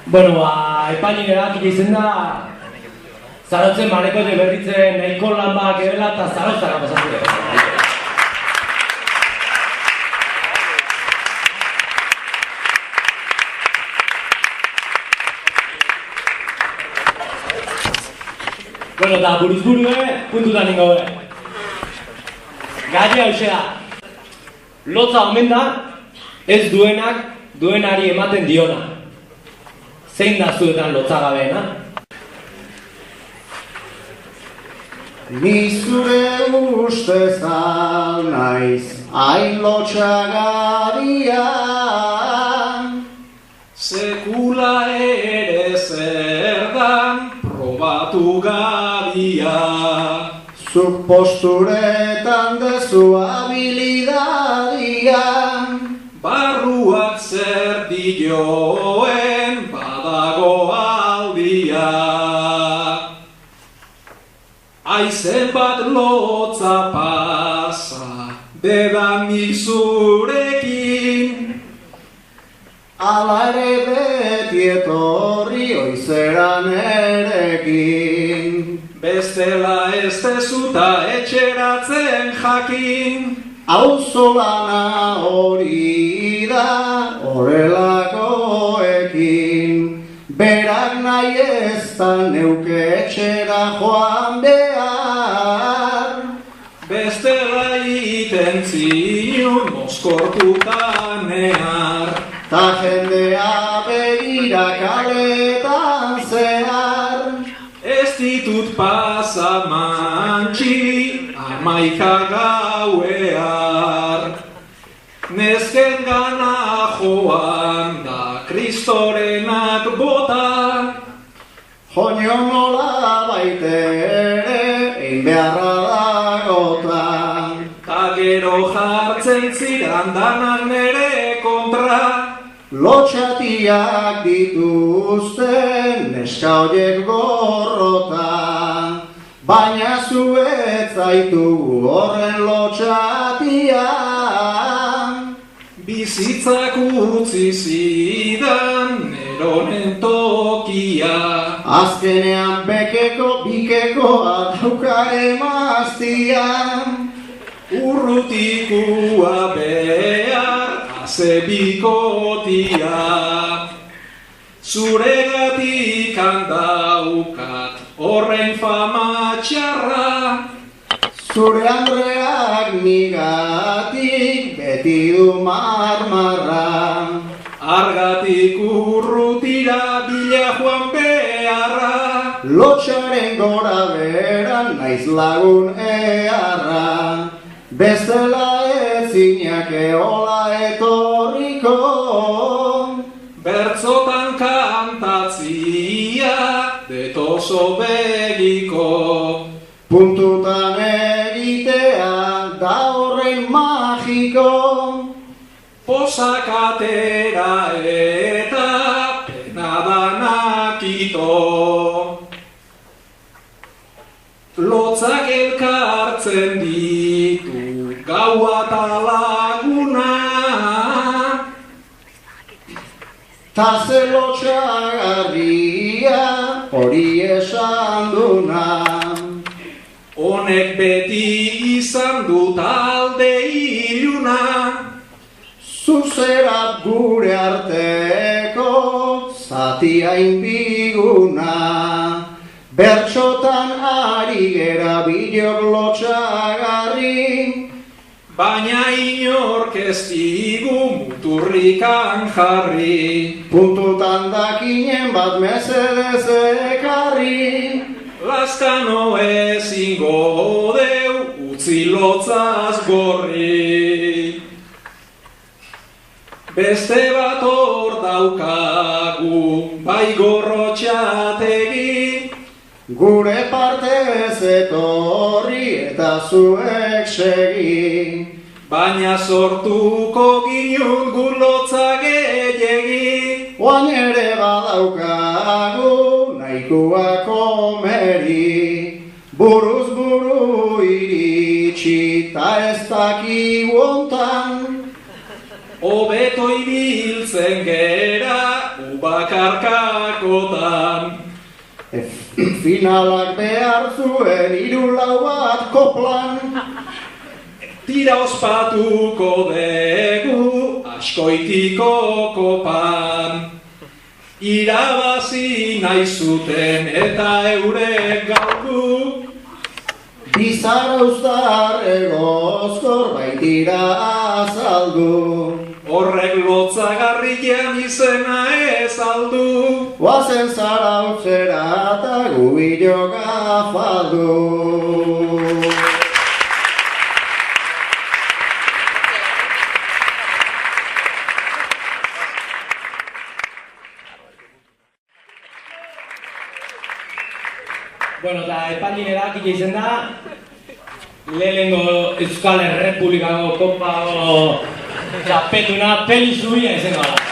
Bueno, epainik erabakik izan da Zarotzen marekote berritzen nahiko lan bak edela eta Zaroztara pasatzea. Bueno, eta buruz-buru puntutan ningo Gaia hause da. Lotza omen da, ez duenak duenari ematen diona. Zein da zuetan lotzagabeena? Ni zure ustez naiz hain lotxagaria, sekula ere zer dan probatu gabia. Zuk posturetan dezu habilidadia, barruak zer dioen badago aldia. Aizen bat lotza pasa, dedanik zurekin. Ala ere beti etorri oizeran erekin. Bestela ez dezuta etxeratzen jakin. Auzolana hori da horrelakoekin, berak nahi ez da neuke etxera joan behar. Bestela iten zion mozkortuta nehar, ta jendea begira kaletan zehar. Ez ditut pasamantxi 11 gauear. Nezken gana joan da kristorenak bota, Joño nola baitere egin beharra dagota. ta gero jartzen zidan danak nere kontra. Lotxatiak dituzten neska horiek gorrota, baina zuet zaitugu horren lotxatia. Bizitzak utzi zidan neronen tokia. Azkenean bikeko adauka emaztia. Urrutikua behar haze bikotia. Zuregatik handaukat horren fama txarra. Zure andreak nigatik beti du marmarra. Argatik urrutira bila joan beharra. Lotxaren gora beran naiz lagun eharra. Bestela ezinak eola etorriko. Bertzotan kantatzia detoso begiko. Puntutan egitea da horren magiko. Posak atera eta pena danak ito. Lotzak elkartzen ditu gaua eta laguna. Ta ze lotxagarria hori esan duna. Honek beti izan du talde iluna. Zuzerat gure arteko zati hain biguna. Bertxotan ari gera bilok lotxagarri, Baina inork ez digu muturrikan jarri. Puntutan dakinen bat mesedez ekarri. Laskano ezingo deu utzi lotzaz gorri. Beste bat hor daukagu bai Gorrotxategi. Gure partez etorri eta zuek segi. Baina sortuko ginun gurlotza gehiegi. Oain ere badaukagu nahikoa komeri. Buruz buru iritsi ta ez dakigu ontan. Hobeto ibiltzen gera ubakar barkakotan. Finalak behar zuen 3-4 bat koplan. Tira ospatuko dugu askoitiko kopan. Irabazi nahi zuten eta eurek galdu. Bizarauztar egozkor baitira azaldu. Horrek lotzagarrian izena ez aldu. Oazen zarautzera eta gubiloga faldu. Bueno, eta epaldin erakile izen da, lehenengo Euskal Errepublikako kopako txapetuna peli zubia izango da.